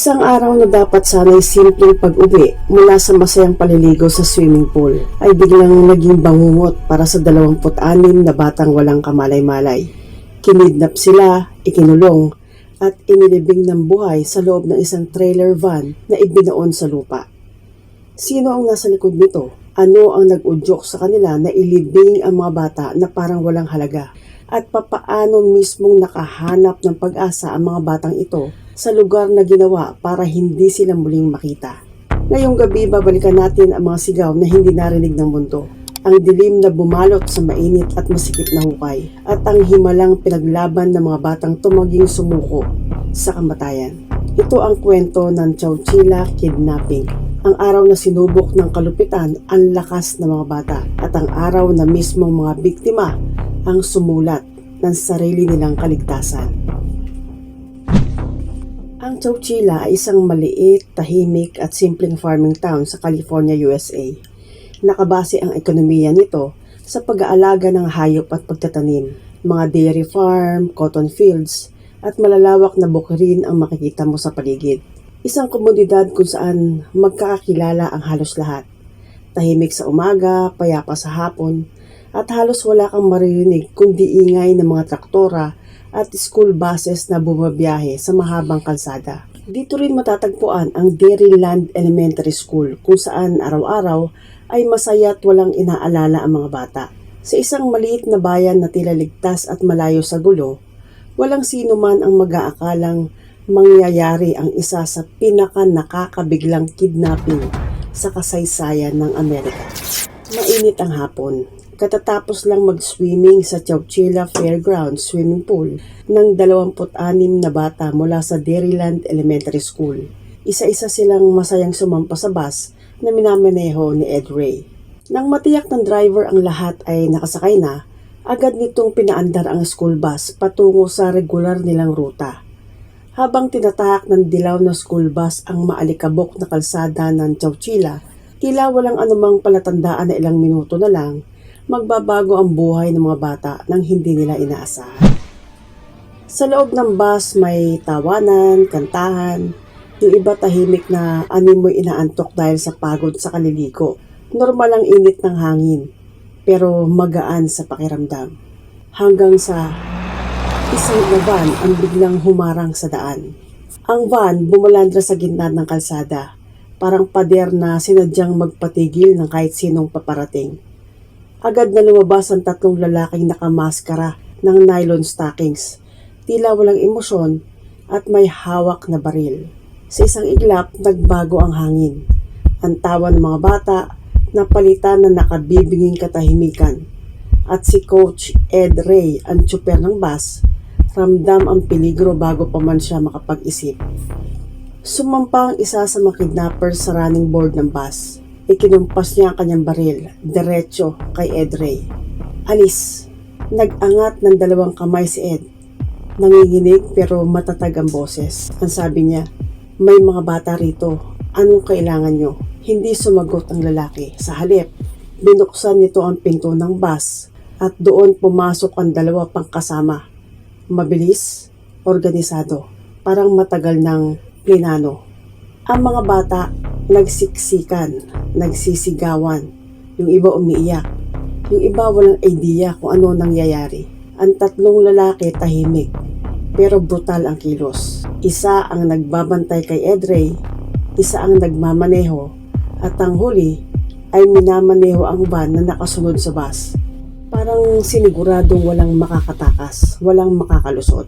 Isang araw na dapat sana'y simpleng pag-uwi mula sa masayang paliligo sa swimming pool ay biglang naging bangungot para sa 26 na batang walang kamalay-malay. Kinidnap sila, ikinulong at inilibing ng buhay sa loob ng isang trailer van na ibinoon sa lupa. Sino ang nasa likod nito? Ano ang nag-udyok sa kanila na ilibing ang mga bata na parang walang halaga? At papaano mismong nakahanap ng pag-asa ang mga batang ito sa lugar na ginawa para hindi sila muling makita? Ngayong gabi, babalikan natin ang mga sigaw na hindi narinig ng mundo. Ang dilim na bumalot sa mainit at masikip na hukay at ang himalang pinaglaban ng mga batang tumaging sumuko sa kamatayan. Ito ang kwento ng Chowchila Kidnapping. Ang araw na sinubok ng kalupitan ang lakas ng mga bata at ang araw na mismong mga biktima ang sumulat ng sarili nilang kaligtasan. Ang Chowchila ay isang maliit, tahimik at simpleng farming town sa California, USA. Nakabase ang ekonomiya nito sa pag-aalaga ng hayop at pagtatanim, mga dairy farm, cotton fields, at malalawak na bukirin ang makikita mo sa paligid. Isang komunidad kung saan magkakakilala ang halos lahat. Tahimik sa umaga, payapa sa hapon, at halos wala kang maririnig kundi ingay ng mga traktora at school buses na bumabiyahe sa mahabang kalsada. Dito rin matatagpuan ang Dairyland Elementary School kung saan araw-araw ay masaya at walang inaalala ang mga bata. Sa isang maliit na bayan na tila ligtas at malayo sa gulo, walang sino man ang mag-aakalang mangyayari ang isa sa pinaka-nakakabiglang kidnapping sa kasaysayan ng Amerika. Mainit ang hapon. Katatapos lang mag-swimming sa Chowchila Fairgrounds swimming pool ng 26 na bata mula sa Dairyland Elementary School. Isa-isa silang masayang sumampa sa bus na minamaneho ni Ed Ray. Nang matiyak ng driver ang lahat ay nakasakay na, agad nitong pinaandar ang school bus patungo sa regular nilang ruta. Habang tinatahak ng dilaw na school bus ang maalikabok na kalsada ng Chowchila, tila walang anumang palatandaan na ilang minuto na lang, magbabago ang buhay ng mga bata nang hindi nila inaasahan. Sa loob ng bus may tawanan, kantahan, yung iba tahimik na animoy inaantok dahil sa pagod sa kaliligo. Normal ang init ng hangin, pero magaan sa pakiramdam. Hanggang sa isang van ang biglang humarang sa daan. Ang van bumalandra sa gitna ng kalsada, parang pader na sinadyang magpatigil ng kahit sinong paparating. Agad na lumabas ang 3 lalaking nakamaskara ng nylon stockings, tila walang emosyon at may hawak na baril. Sa isang iglap, nagbago ang hangin. Ang tawa ng mga bata napalitan ng nakabibinging katahimikan. At si Coach Ed Ray, ang tsuper ng bus, ramdam ang peligro bago pa man siya makapag-isip. Sumampa ang isa sa mga kidnappers sa running board ng bus. Ikinumpas niya ang kanyang baril, diretso kay Ed Ray. Alis! Nag-angat ng 2 kamay si Ed. Nanginginig pero matatag ang boses. Ang sabi niya, "May mga bata rito. Anong kailangan nyo?" Hindi sumagot ang lalaki. Sa halip, binuksan nito ang pinto ng bus at doon pumasok ang 2 pang kasama. Mabilis, organisado, parang matagal ng plinano. Ang mga bata nagsiksikan, nagsisigawan, yung iba umiiyak, yung iba walang idea kung ano nangyayari. Ang 3 lalaki tahimik, pero brutal ang kilos. Isa ang nagbabantay kay Ed Ray, isa ang nagmamaneho, at ang huli ay minamaneho ang van na nakasunod sa bus. Parang siniguradong walang makakatakas, walang makakalusot.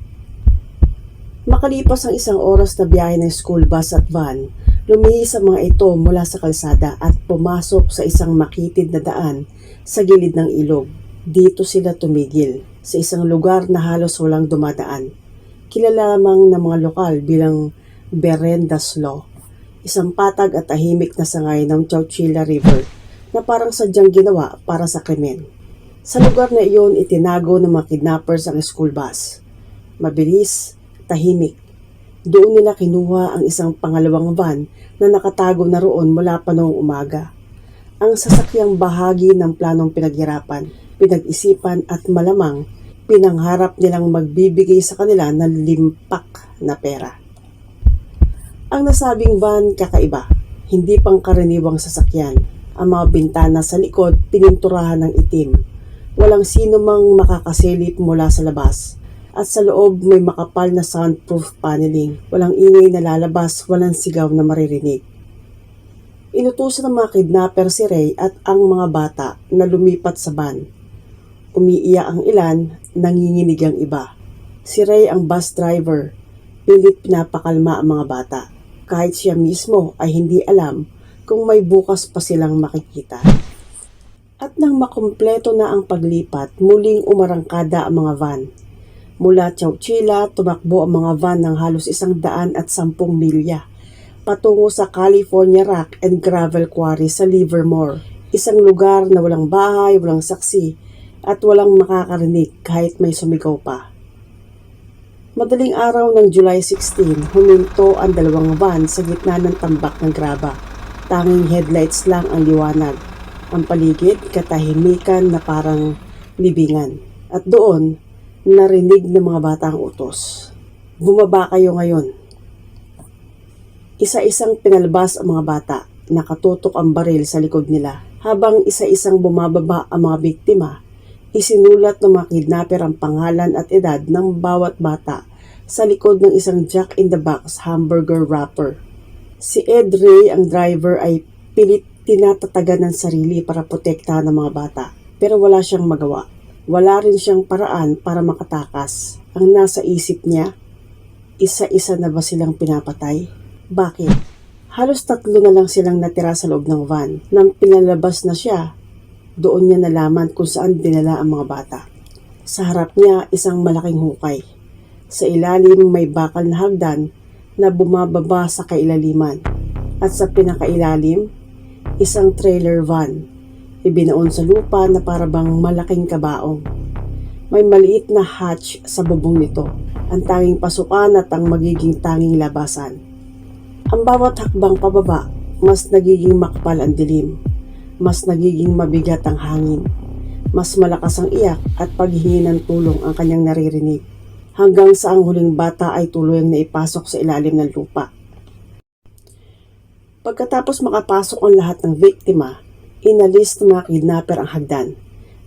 Makalipas ang 1 oras na biyahe ng school bus at van, lumihis ang mga ito mula sa kalsada at pumasok sa isang makitid na daan sa gilid ng ilog. Dito sila tumigil, sa isang lugar na halos walang dumadaan. Kilala lamang ng mga lokal bilang Berendas Law, isang patag at tahimik na sangay ng Chowchila River na parang sadyang ginawa para sa krimen. Sa lugar na iyon, itinago ng mga kidnappers ang school bus. Mabilis, tahimik. Doon nila kinuha ang isang pangalawang van na nakatago na roon mula pa noong umaga. Ang sasakyang bahagi ng planong pinaghirapan, pinag-isipan at malamang pinangharap nilang magbibigay sa kanila ng limpak na pera. Ang nasabing van kakaiba, hindi pangkaraniwang sasakyan. Ang mga bintana sa likod pininturahan ng itim. Walang sino mang makakasilip mula sa labas. At sa loob may makapal na soundproof paneling. Walang ingay na lalabas, walang sigaw na maririnig. Inutusan ng mga kidnapper si Ray at ang mga bata na lumipat sa van. Umiiyak ang ilan, nanginginig ang iba. Si Ray ang bus driver, pilit pinapakalma ang mga bata. Kahit siya mismo ay hindi alam kung may bukas pa silang makikita. At nang makumpleto na ang paglipat, muling umarangkada ang mga van. Mula Chowchilla, tumakbo ang mga van ng halos 110 milya patungo sa California Rock and Gravel Quarry sa Livermore. Isang lugar na walang bahay, walang saksi, at walang makakarinig kahit may sumigaw pa. Madaling araw ng July 16, huminto ang dalawang van sa gitna ng tambak ng graba. Tanging headlights lang ang liwanag. Ang paligid, katahimikan na parang libingan. At doon, narinig ng mga bata ang utos. Bumaba kayo ngayon. Isa-isang pinalabas ang mga bata. Nakatutok ang baril sa likod nila. Habang isa-isang bumababa ang mga biktima, isinulat ng mga kidnapper ang pangalan at edad ng bawat bata sa likod ng isang Jack-in-the-Box hamburger wrapper. Si Ed Ray, ang driver, ay pilit tinatatagan ng sarili para protektahan ng mga bata. Pero wala siyang magawa. Wala rin siyang paraan para makatakas. Ang nasa isip niya, isa-isa na ba silang pinapatay? Bakit? Halos 3 na lang silang natira sa loob ng van. Nang pinalabas na siya, doon niya nalaman kung saan dinala ang mga bata. Sa harap niya, isang malaking hukay. Sa ilalim may bakal na hagdan na bumababa sa kailaliman. At sa pinakailalim, isang trailer van. Ibinaon sa lupa na parabang malaking kabaong. May maliit na hatch sa bubong nito. Ang tanging pasukan at ang magiging tanging labasan. Ang bawat hakbang pababa, mas nagiging makapal ang dilim. Mas nagiging mabigat ang hangin. Mas malakas ang iyak at paghingi ng tulong ang kanyang naririnig. Hanggang sa ang huling bata ay tuluyang naipasok sa ilalim ng lupa. Pagkatapos makapasok ang lahat ng biktima, inalis ng mga kidnapper ang hagdan.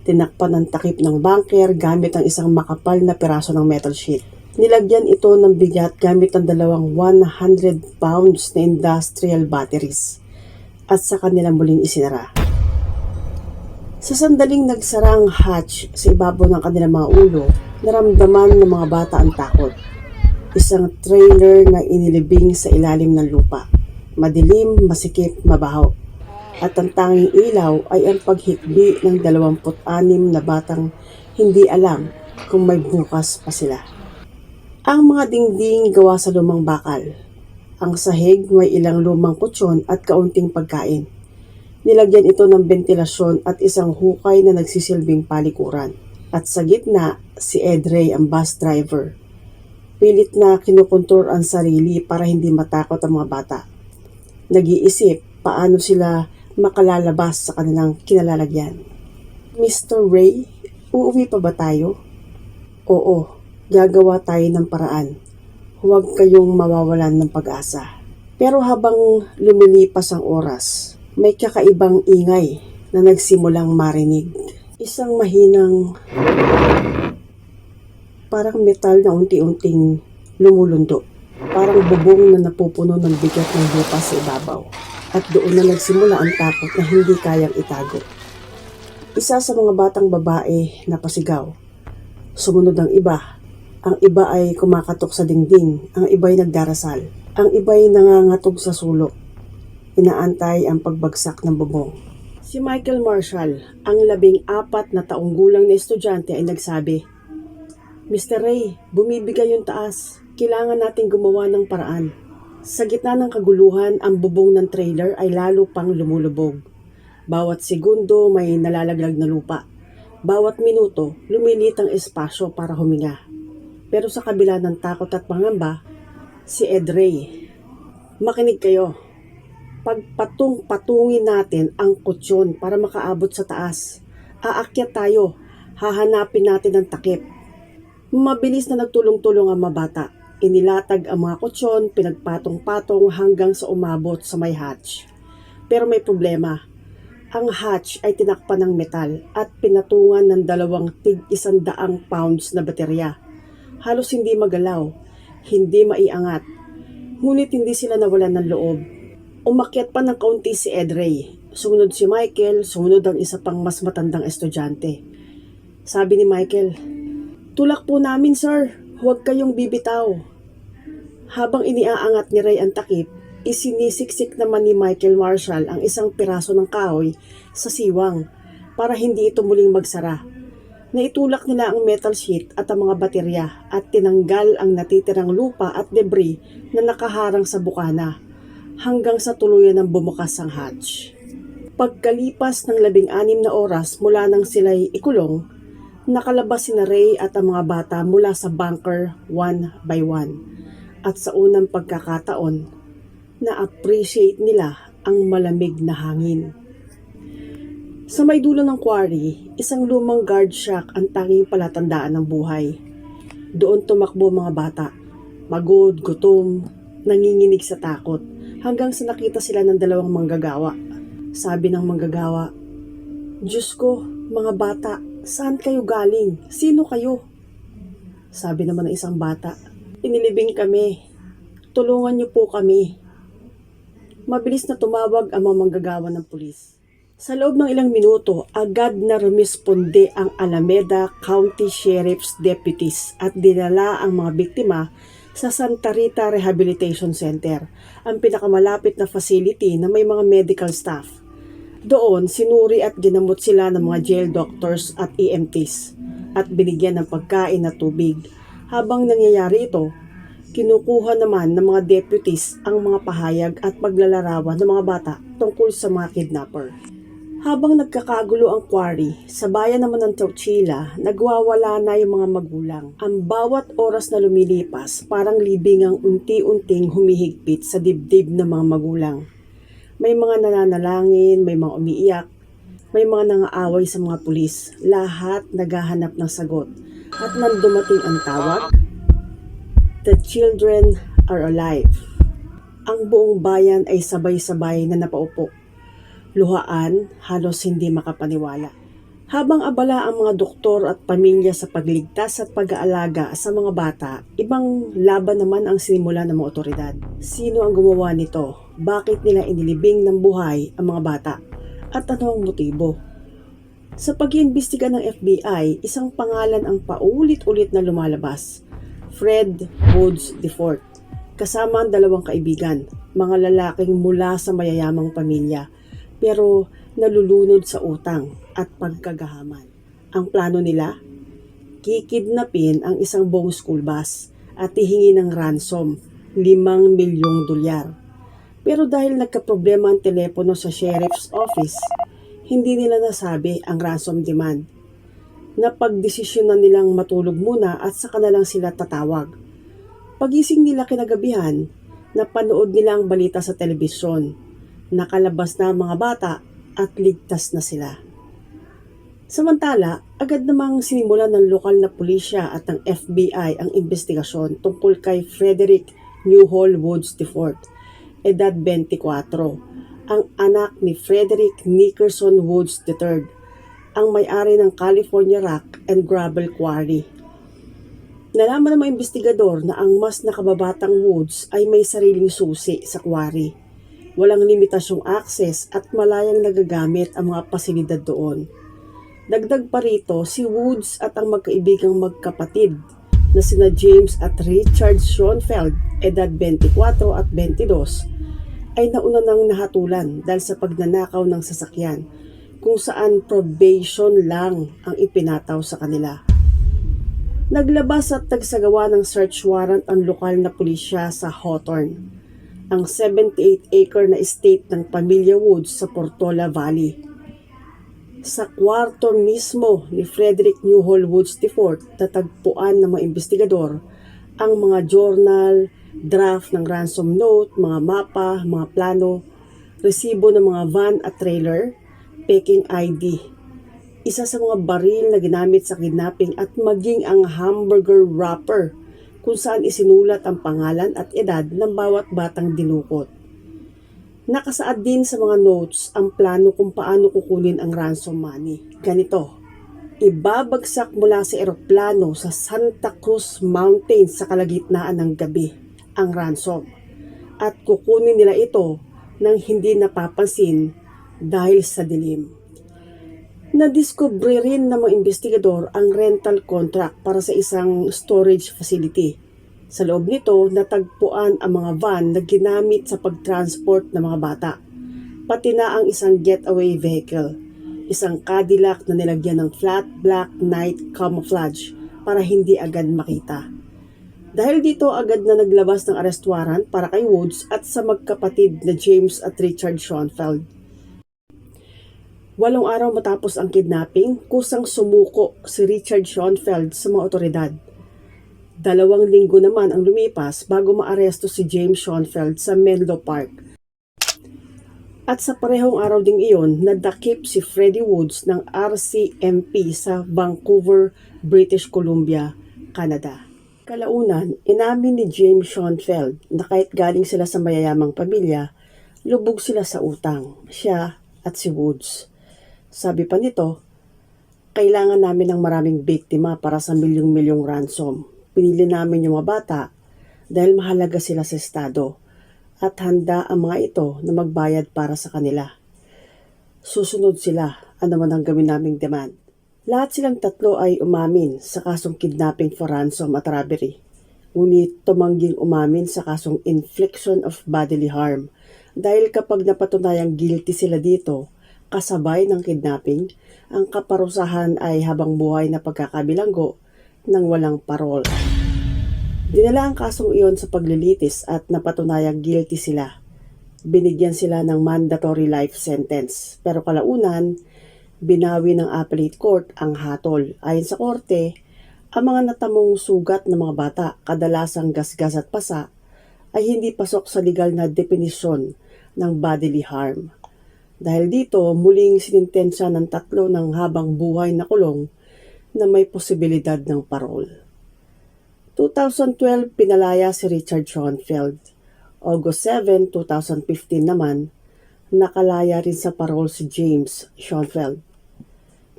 Tinakpan ang takip ng bunker gamit ang isang makapal na piraso ng metal sheet. Nilagyan ito ng bigat gamit ang 2 100 pounds na industrial batteries at sa kanila muling isinara. Sa sandaling nagsara ang hatch sa ibabaw ng kanilang mga ulo, naramdaman ng mga bata ang takot. Isang trailer na inilibing sa ilalim ng lupa. Madilim, masikip, mabaho. At ang tanging ilaw ay ang paghikbi ng 26 na batang hindi alam kung may bukas pa sila. Ang mga dingding gawa sa lumang bakal. Ang sahig may ilang lumang kutsyon at kaunting pagkain. Nilagyan ito ng bentilasyon at isang hukay na nagsisilbing palikuran. At sa gitna, si Ed Ray ang bus driver. Pilit na kinukontrol ang sarili para hindi matakot ang mga bata. Nag-iisip paano sila makalalabas sa kanilang kinalalagyan. Mr. Ray, uuwi pa ba tayo? Oo. Gagawa tayo ng paraan. Huwag kayong mawawalan ng pag-asa. Pero habang lumilipas ang oras, may kakaibang ingay na nagsimulang marinig. Isang mahinang parang metal na unti-unting lumulundo. Parang bubong na napupuno ng bigat ng lupa sa ibabaw. At doon na nagsimula ang takot na hindi kayang itago. Isa sa mga batang babae na pasigaw. Sumunod ang iba. Ang iba ay kumakatok sa dingding, ang iba ay nagdarasal, ang iba ay nangangatog sa sulok. Inaantay ang pagbagsak ng bubong. Si Michael Marshall, ang 14 na taong gulang na estudyante ay nagsabi, Mr. Ray, bumibigay yung taas. Kailangan nating gumawa ng paraan. Sa gitna ng kaguluhan, ang bubong ng trailer ay lalo pang lumulubog. Bawat segundo may nalalaglag na lupa. Bawat minuto, lumilit ang espasyo para huminga. Pero sa kabila ng takot at pangamba, si Ed Ray. Makinig kayo. Pagpatungin natin ang kutsyon para makaabot sa taas. Aakyat tayo. Hahanapin natin ang takip. Mabilis na nagtulong-tulong ang mga bata. Inilatag ang mga kutsyon, pinagpatong-patong hanggang sa umabot sa may hatch. Pero may problema. Ang hatch ay tinakpan ng metal at pinatungan ng 2 tig-100 pounds na baterya. Halos hindi magalaw, hindi maiangat. Ngunit hindi sila nawalan ng loob. Umakyat pa ng kaunti si Edray. Sumunod si Michael, sumunod ang isa pang mas matandang estudyante. Sabi ni Michael, "Tulak po namin, sir. Huwag kayong bibitaw." Habang iniaangat ni Ray ang takip, isinisiksik naman ni Michael Marshall ang isang piraso ng kahoy sa siwang para hindi ito muling magsara. Naitulak nila ang metal sheet at ang mga baterya at tinanggal ang natitirang lupa at debris na nakaharang sa bukana hanggang sa tuluyan ng bumukas ang hatch. Pagkalipas ng 16 na oras mula nang sila'y ikulong, nakalabas sina Ray at ang mga bata mula sa bunker one by one. At sa unang pagkakataon, na-appreciate nila ang malamig na hangin. Sa may dulo ng quarry, isang lumang guard shack ang tanging palatandaan ng buhay. Doon tumakbo mga bata, pagod, gutom, nanginginig sa takot, hanggang sa nakita sila ng 2 manggagawa. Sabi ng manggagawa, "Diyos ko, mga bata, saan kayo galing? Sino kayo?" Sabi naman ng isang bata, "Inilibing kami. Tulungan niyo po kami." Mabilis na tumawag ang mga manggagawa ng pulis. Sa loob ng ilang minuto, agad na rumisponde ang Alameda County Sheriff's Deputies at dinala ang mga biktima sa Santa Rita Rehabilitation Center, ang pinakamalapit na facility na may mga medical staff. Doon, sinuri at ginamot sila ng mga jail doctors at EMTs at binigyan ng pagkain at tubig. Habang nangyayari ito, kinukuha naman ng mga deputies ang mga pahayag at paglalarawan ng mga bata tungkol sa mga kidnapper. Habang nagkakagulo ang quarry, sa bayan naman ng Chowchilla, nagwawala na yung mga magulang. Ang bawat oras na lumilipas, parang libing ang unti-unting humihigpit sa dibdib ng mga magulang. May mga nananalangin, may mga umiiyak, may mga nangaaway sa mga pulis. Lahat naghahanap ng sagot. At nang dumating ang tawag, "The children are alive." Ang buong bayan ay sabay-sabay na napaupo. Luhaan, halos hindi makapaniwala. Habang abala ang mga doktor at pamilya sa pagligtas at pag-aalaga sa mga bata, ibang laban naman ang sinimula ng mga otoridad. Sino ang gumawa nito? Bakit nila inilibing ng buhay ang mga bata? At ano ang motibo? Sa pag-iimbestiga ng FBI, isang pangalan ang paulit-ulit na lumalabas. Fred Woods IV. Kasama ang 2 kaibigan, mga lalaking mula sa mayayamang pamilya, pero nalulunod sa utang at pagkagahaman. Ang plano nila? Kikidnapin ang isang buong school bus at hihingi ng ransom, $5 milyong. Pero dahil nagkaproblema ang telepono sa sheriff's office, hindi nila nasabi ang ransom demand. Napagdesisyonan nilang matulog muna at saka na lang sila tatawag. Pagising nila kinagabihan, napanood nila ang balita sa telebisyon. Nakalabas na ang mga bata at ligtas na sila. Samantala, agad namang sinimulan ng lokal na pulisya at ng FBI ang investigasyon tungkol kay Frederick Newhall Woods IV, edad 24, ang anak ni Frederick Nickerson Woods III, ang may-ari ng California Rock and Gravel Quarry. Nalaman ng mga investigador na ang mas nakababatang Woods ay may sariling susi sa quarry. Walang limitasyong access at malayang nagagamit ang mga pasilidad doon. Dagdag pa rito, si Woods at ang magkaibigang magkapatid na sina James at Richard Schoenfeld, edad 24 at 22, ay nauna nang nahatulan dahil sa pagnanakaw ng sasakyan kung saan probation lang ang ipinataw sa kanila. Naglabas at nagsagawa ng search warrant ang lokal na pulisya sa Hawthorne, ang 78-acre na estate ng pamilya Woods sa Portola Valley. Sa kwarto mismo ni Frederick Newhall Woods IV, tatagpuan ng mga investigador ang mga journal, draft ng ransom note, mga mapa, mga plano, resibo ng mga van at trailer, peking ID, isa sa mga baril na ginamit sa kidnapping at maging ang hamburger wrapper kung saan isinulat ang pangalan at edad ng bawat batang dinukot. Nakasaad din sa mga notes ang plano kung paano kukunin ang ransom money. Ganito, ibabagsak mula sa eroplano sa Santa Cruz Mountains sa kalagitnaan ng gabi ang ransom at kukunin nila ito nang hindi napapansin dahil sa dilim. Nadiskubre rin ng mga investigador ang rental contract para sa isang storage facility. Sa loob nito, natagpuan ang mga van na ginamit sa pagtransport ng mga bata, pati na ang isang getaway vehicle, isang Cadillac na nilagyan ng flat black night camouflage para hindi agad makita. Dahil dito agad na naglabas ng arrest warrant para kay Woods at sa magkapatid na James at Richard Schoenfeld. 8 araw matapos ang kidnapping, kusang sumuko si Richard Schoenfeld sa mga otoridad. 2 linggo naman ang lumipas bago maaresto si James Schoenfeld sa Menlo Park. At sa parehong araw ding iyon, nadakip si Freddie Woods ng RCMP sa Vancouver, British Columbia, Canada. Kalaunan, inamin ni James Schoenfeld na kahit galing sila sa mayayamang pamilya, lubog sila sa utang, siya at si Woods. Sabi pa nito, kailangan namin ng maraming biktima para sa milyong-milyong ransom. Pinili namin yung mga bata dahil mahalaga sila sa estado at handa ang mga ito na magbayad para sa kanila. Susunod sila, ano man ang gawin naming demand. Lahat silang tatlo ay umamin sa kasong kidnapping for ransom at robbery. Ngunit tumangging umamin sa kasong infliction of bodily harm dahil kapag napatunayang guilty sila dito, kasabay ng kidnapping, ang kaparusahan ay habang buhay na pagkakabilanggo ng walang parol. Dinala ang kasong iyon sa paglilitis at napatunayang guilty sila. Binigyan sila ng mandatory life sentence pero kalaunan, binawi ng appellate court ang hatol. Ayon sa korte, ang mga natamong sugat ng mga bata, kadalasang gasgas at pasa, ay hindi pasok sa legal na definisyon ng bodily harm. Dahil dito, muling sinintensya ng 3 ng habang buhay na kulong na may posibilidad ng parol. 2012, pinalaya si Richard Schoenfeld. August 7, 2015 naman, nakalaya rin sa parol si James Schoenfeld.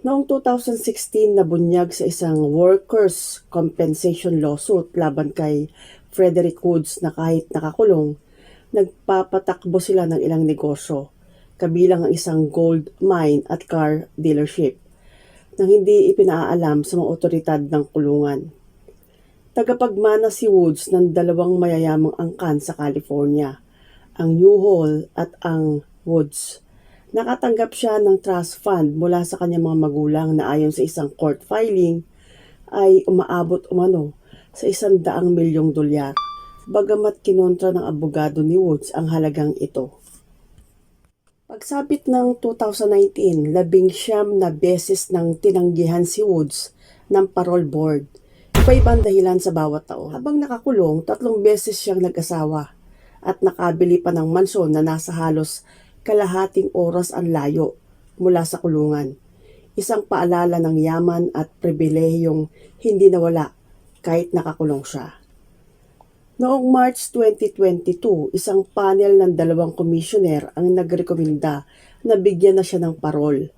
Noong 2016, nabunyag sa isang workers' compensation lawsuit laban kay Frederick Woods na kahit nakakulong, nagpapatakbo sila ng ilang negosyo, kabilang ang isang gold mine at car dealership, nang hindi ipinaalam sa mga otoridad ng kulungan. Tagapagmana si Woods ng 2 mayayamang angkan sa California, ang Newhall at ang Woods. Nakatanggap siya ng trust fund mula sa kanyang mga magulang na ayon sa isang court filing ay umaabot umano sa $100 milyong. Bagamat kinontra ng abogado ni Woods ang halagang ito. Pagsapit ng 2019, 19 na beses nang tinanggihan si Woods ng parole board. Iba-ibang dahilan sa bawat taon. Habang nakakulong, 3 beses siyang nag-asawa at nakabili pa ng mansyon na nasa halos kalahating oras ang layo mula sa kulungan. Isang paalala ng yaman at pribilehiyong hindi nawala kahit nakakulong siya. Noong March 2022, isang panel ng 2 komisyoner ang nagrekomenda na bigyan na siya ng parol.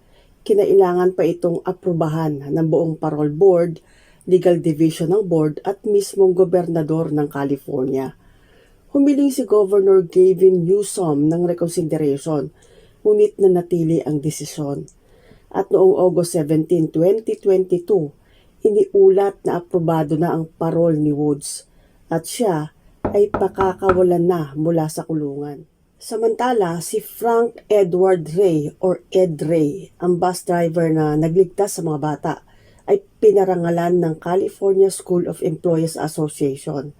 Kinailangan pa itong aprubahan ng buong parole board, legal division ng board at mismong gobernador ng California. Humiling si Governor Gavin Newsom ng reconsideration, ngunit nanatili ang desisyon. At noong August 17, 2022, iniulat na aprobado na ang parol ni Woods at siya ay pakakawalan na mula sa kulungan. Samantala, si Frank Edward Ray or Ed Ray, ang bus driver na nagligtas sa mga bata, ay pinarangalan ng California School of Employees Association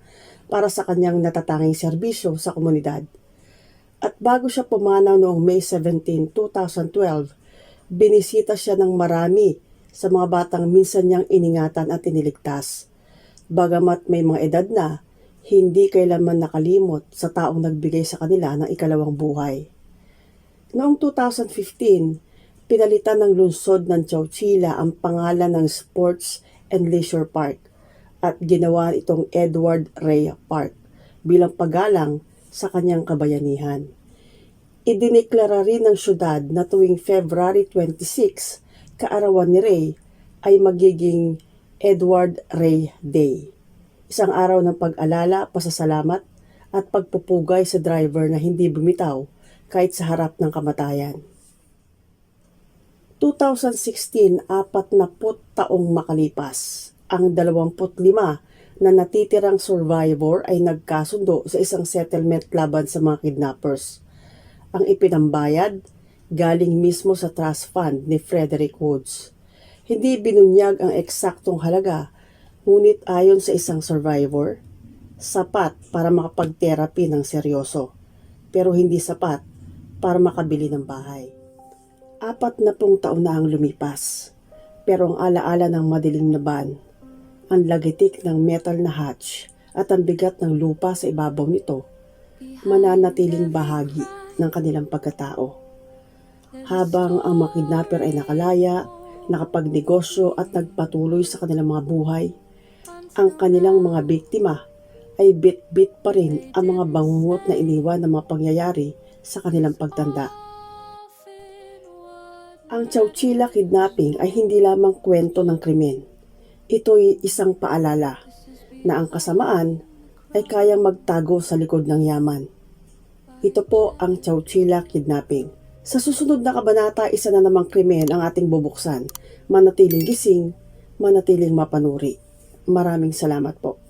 para sa kanyang natatanging serbisyo sa komunidad. At bago siya pumanaw noong May 17, 2012, binisita siya ng marami sa mga batang minsan niyang iningatan at iniligtas. Bagamat may mga edad na, hindi kailanman nakalimot sa taong nagbigay sa kanila ng ikalawang buhay. Noong 2015, pinalitan ng lungsod ng Chowchilla ang pangalan ng Sports and Leisure Park at ginawa itong Edward Ray Park bilang paggalang sa kanyang kabayanihan. Idineklara rin ng syudad na tuwing February 26, kaarawan ni Ray, ay magiging Edward Ray Day. Isang araw ng pag-alala, pasasalamat at pagpupugay sa driver na hindi bumitaw kahit sa harap ng kamatayan. 2016, 40 taong makalipas, ang 25 na natitirang survivor ay nagkasundo sa isang settlement laban sa mga kidnappers. Ang ipinambayad galing mismo sa trust fund ni Frederick Woods. Hindi binunyag ang eksaktong halaga, ngunit ayon sa isang survivor, sapat para makapag-therapy ng seryoso, pero hindi sapat para makabili ng bahay. 40 taon na ang lumipas, pero ang alaala ng madilim na ban, ang lagitik ng metal na hatch at ang bigat ng lupa sa ibabaw nito, mananatiling bahagi ng kanilang pagkatao. Habang ang mga kidnapper ay nakalaya, nakapagnegosyo at nagpatuloy sa kanilang mga buhay, ang kanilang mga biktima ay bit-bit pa rin ang mga bangungot na iniwan ng mga pangyayari sa kanilang pagtanda. Ang Chowchilla kidnapping ay hindi lamang kwento ng krimen. Ito'y isang paalala na ang kasamaan ay kayang magtago sa likod ng yaman. Ito po ang Chowchilla kidnapping. Sa susunod na kabanata, isa na namang krimen ang ating bubuksan. Manatiling gising, manatiling mapanuri. Maraming salamat po.